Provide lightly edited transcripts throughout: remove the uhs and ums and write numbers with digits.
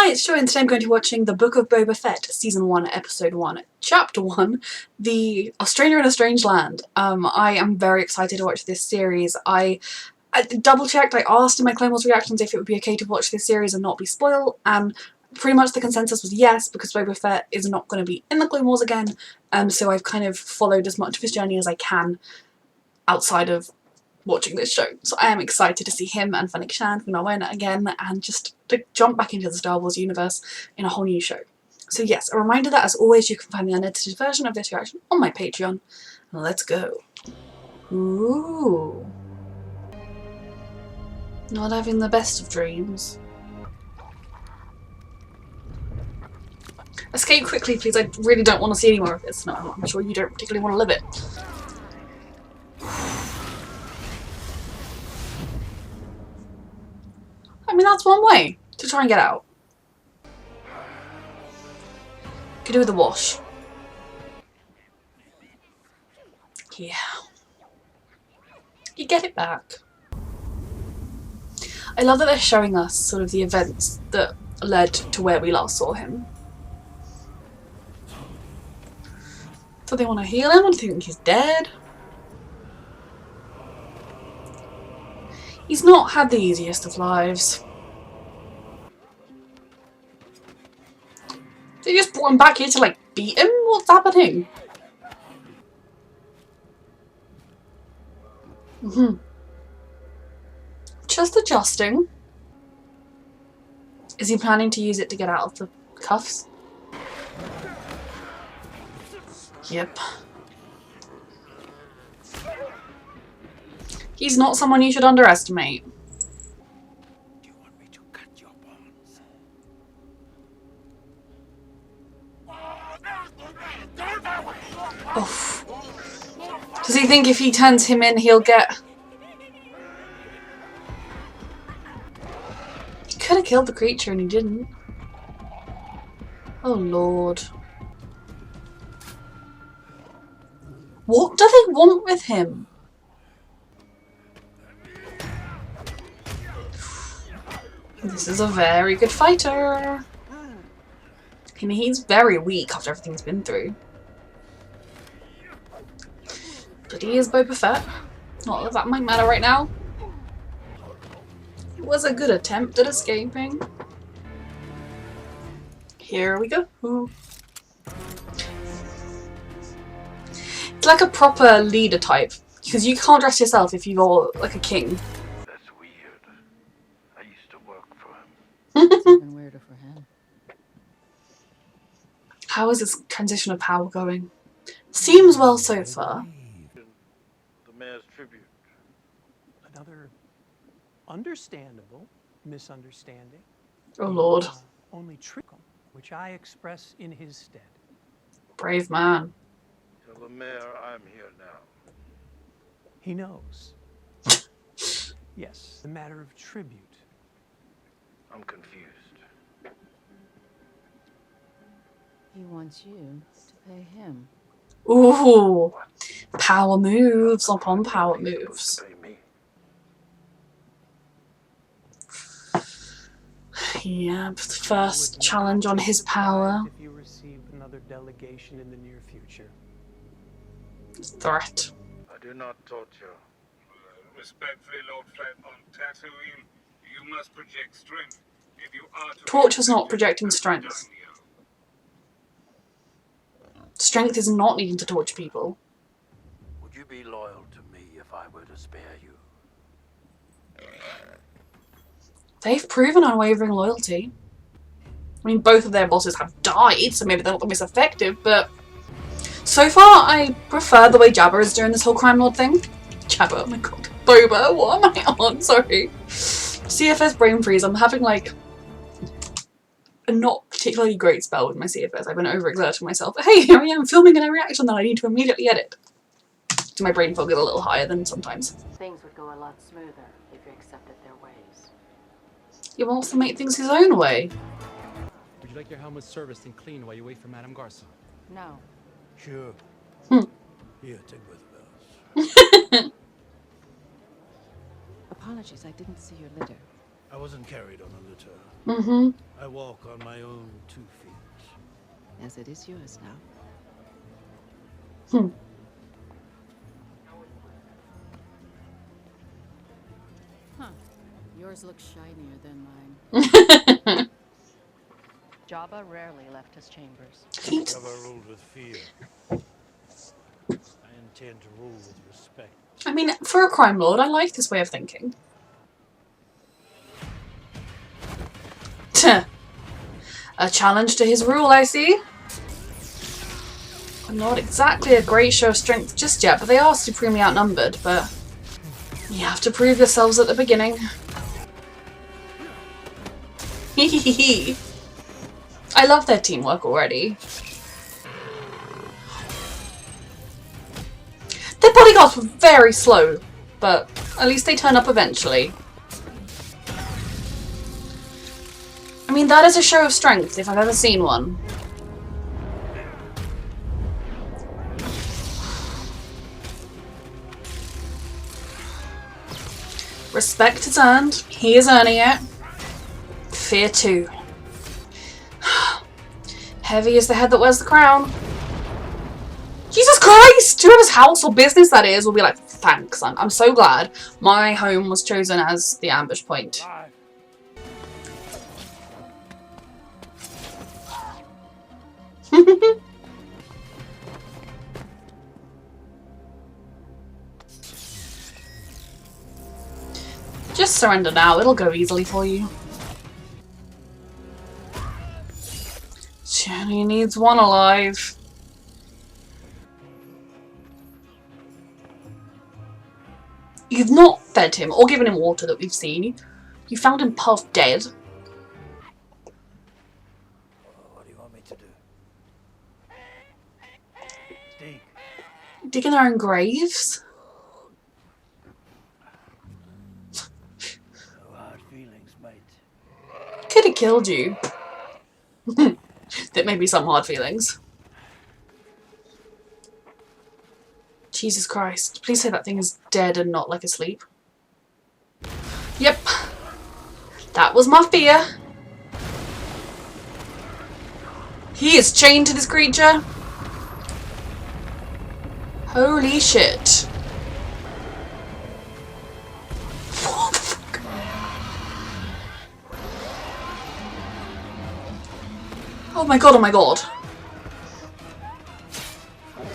Hi, it's Joy, and today I'm going to be watching The Book of Boba Fett, Season 1, Episode 1, Chapter 1, The Australia in a Strange Land. I am very excited to watch this series. I double-checked, I asked in my Clone Wars reactions if it would be okay to watch this series and not be spoiled, and pretty much the consensus was yes, because Boba Fett is not going to be in the Clone Wars again, so I've kind of followed as much of his journey as I can outside of watching this show. So I am excited to see him and Fennec again, and just to jump back into the Star Wars universe in a whole new show. So yes, a reminder that as always you can find the unedited version of this reaction on my Patreon. Let's go. Ooh. Not having the best of dreams. Escape quickly, please. I really don't want to see any more of this. No, I'm sure you don't particularly want to live it. I mean, that's one way to try and get out. Could do with a wash. Yeah. You get it back. I love that they're showing us sort of the events that led to where we last saw him. Do they want to heal him? Or do they think he's dead? He's not had the easiest of lives. They just brought him back here to, like, beat him? What's happening? Just adjusting. Is he planning to use it to get out of the cuffs? Yep. He's not someone you should underestimate. Do you want me to cut your bonds? Oof. Does he think if he turns him in, he'll get... He could have killed the creature and he didn't. Oh lord. What do they want with him? This is a very good fighter. I mean, he's very weak after everything he's been through. But he is Boba Fett. Not that that might matter right now. It was a good attempt at escaping. Here we go. Ooh. It's like a proper leader type. Because you can't dress yourself if you're like a king. That's weird. I used to work for him. It's even weirder for him. How is this transition of power going? Seems well so far. The mayor's tribute. Another understandable misunderstanding. Oh lord. Only trickle, which I express in his stead. Brave man. Tell the mayor I'm here now. He knows. Yes, the matter of tribute. I'm confused. He wants you to pay him. Ooh. Power moves upon power moves. Pay me. Yep, the first challenge on his power. If you receive another delegation in the near future. Threat. I do not torture. Respectfully, Lord Fett, on Tatooine, you must project strength. If you are to Torture's not projecting strength. Strength is not needing to torture people. Would you be loyal to me if I were to spare you? They've proven unwavering loyalty. I mean, both of their bosses have died, so maybe they're not the most effective, but... So far, I prefer the way Jabba is doing this whole crime lord thing. Jabba, oh my god. Boba, what am I on? Sorry. CFS brain freeze. I'm having, like, a not particularly great spell with my CFS. I've been overexerting myself. But hey, here I am filming a reaction that I need to immediately edit. So my brain fog is a little higher than sometimes. Things would go a lot smoother if you accepted their ways. He wants to make things his own way. Would you like your helmet serviced and cleaned while you wait for Madame Garson? No. Sure. Here, take both of those. Apologies, I didn't see your litter. I wasn't carried on a litter. Mm-hmm. I walk on my own 2 feet. As it is yours now. Hmm. Huh. Yours looks shinier than mine. Jabba rarely left his chambers. Jabba ruled with fear. I intend to rule with respect. I mean, for a crime lord, I like this way of thinking. A challenge to his rule, I see. Not exactly a great show of strength just yet, but they are supremely outnumbered, but you have to prove yourselves at the beginning. Hehehe. I love their teamwork already. Their bodyguards were very slow, but at least they turn up eventually. I mean, that is a show of strength if I've ever seen one. Respect is earned. He is earning it. Fear too. Heavy is the head that wears the crown. Jesus Christ! Whoever's house or business that is will be like, thanks, I'm so glad my home was chosen as the ambush point. Just surrender now, it'll go easily for you. She only needs one alive. You've not fed him or given him water that we've seen. You found him half dead. What do you want me to do? Dig. Digging their own graves? No hard feelings, mate. Could have killed you. There may be some hard feelings. Jesus Christ. Please say that thing is dead and not like asleep. Yep. That was my fear. He is chained to this creature. Holy shit. What the fuck? Oh my god, oh my god.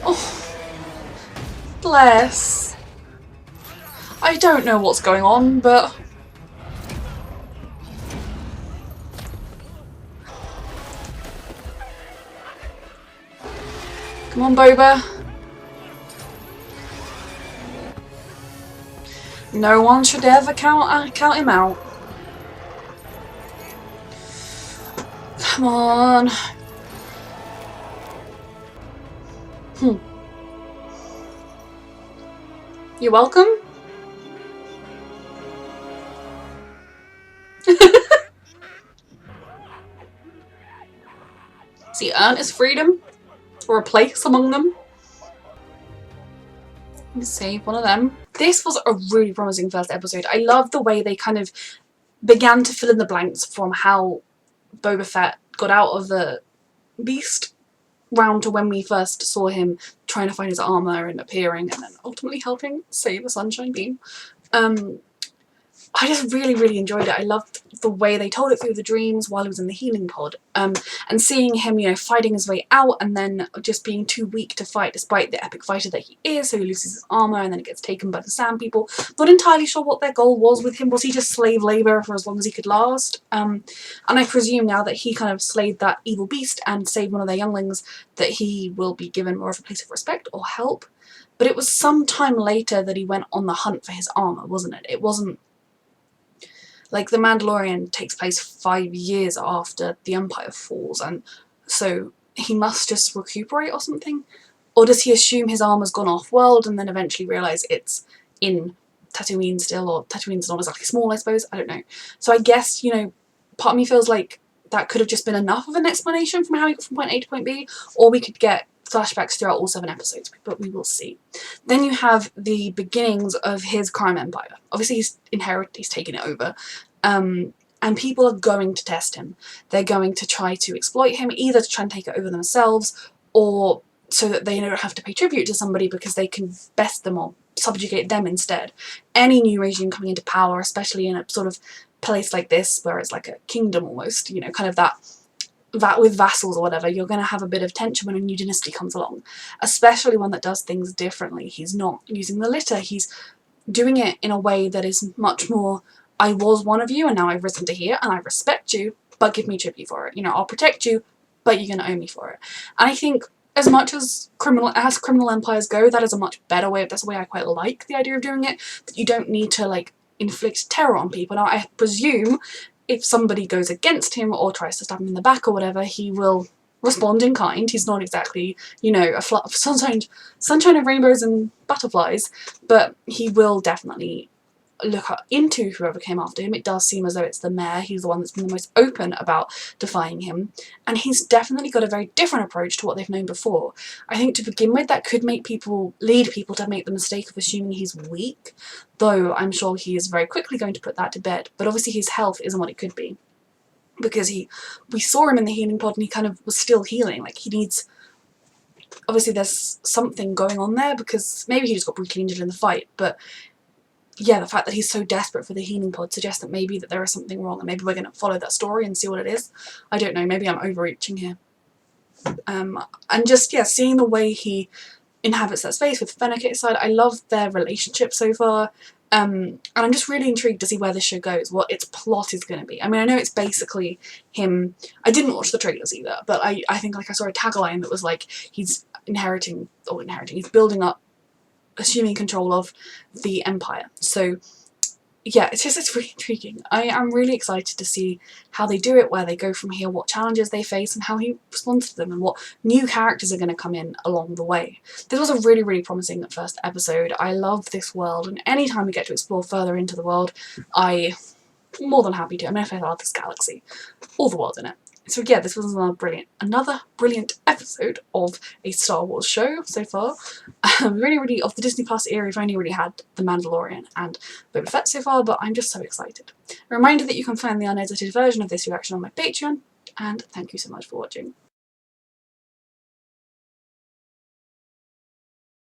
Oh. Bless. I don't know what's going on, but... Come on, Boba. No one should ever count him out. Come on. You're welcome? Has he earned his freedom? Or a place among them? Save one of them. This was a really promising first episode. I love the way they kind of began to fill in the blanks from how Boba Fett got out of the beast round to when we first saw him trying to find his armor and appearing and then ultimately helping save a sunshine beam. I just really enjoyed it. I loved the way they told it through the dreams while he was in the healing pod, and seeing him, you know, fighting his way out and then just being too weak to fight despite the epic fighter that he is, so he loses his armor and then it gets taken by the sand people. Not entirely sure what their goal was with him. Was he just slave labor for as long as he could last? And I presume now that he kind of slayed that evil beast and saved one of their younglings that he will be given more of a place of respect or help. But it was some time later that he went on the hunt for his armor, wasn't it? It wasn't like The Mandalorian takes place 5 years after the Empire falls, and so he must just recuperate or something? Or does he assume his armor's gone off-world and then eventually realise it's in Tatooine still, or Tatooine's not exactly small, I suppose? I don't know. So I guess, you know, part of me feels like that could have just been enough of an explanation from how he got from point A to point B, or we could get flashbacks throughout all 7 episodes, but we will see. Then you have the beginnings of his crime empire. Obviously he's taken it over, And people are going to test him. They're going to try to exploit him, either to try and take it over themselves, or so that they don't have to pay tribute to somebody because they can best them or subjugate them instead. Any new regime coming into power, especially in a sort of place like this, where it's like a kingdom almost, you know, kind of that with vassals or whatever, you're going to have a bit of tension when a new dynasty comes along, especially one that does things differently. He's not using the litter, he's doing it in a way that is much more, I was one of you and now I've risen to here and I respect you, but give me tribute for it. You know, I'll protect you, but you're going to owe me for it. And I think as much as criminal empires go, that is a much better way. That's the way I quite like the idea of doing it. That you don't need to like inflict terror on people. Now I presume if somebody goes against him or tries to stab him in the back or whatever, he will respond in kind. He's not exactly, you know, a sunshine of rainbows and butterflies, but he will definitely look into whoever came after him. It does seem as though it's the mayor. He's the one that's been the most open about defying him, and he's definitely got a very different approach to what they've known before. I think to begin with that could lead people to make the mistake of assuming he's weak, though I'm sure he is very quickly going to put that to bed. But obviously his health isn't what it could be, because we saw him in the healing pod and he kind of was still healing. Like he needs, obviously there's something going on there, because maybe he just got brutally injured in the fight, but yeah, the fact that he's so desperate for the healing pod suggests that maybe there is something wrong, and maybe we're going to follow that story and see what it is. I don't know, maybe I'm overreaching here. And just, yeah, seeing the way he inhabits that space with Fennec at his side, I love their relationship so far. And I'm just really intrigued to see where this show goes, what its plot is going to be. I mean, I know it's basically him. I didn't watch the trailers either, but I think like I saw a tagline that was like he's he's building up, assuming control of the empire. So yeah, it's really intriguing. I am really excited to see how they do it, where they go from here, what challenges they face, and how he responds to them, and what new characters are going to come in along the way. This was a really, really promising first episode. I love this world, and anytime we get to explore further into the world, I'm more than happy to. I mean, if I love this galaxy, all the world in it. So yeah, this was another brilliant episode of a Star Wars show so far. Really, really, of the Disney Plus era, we've only really had The Mandalorian and Boba Fett so far, but I'm just so excited. A reminder that you can find the unedited version of this reaction on my Patreon, and thank you so much for watching.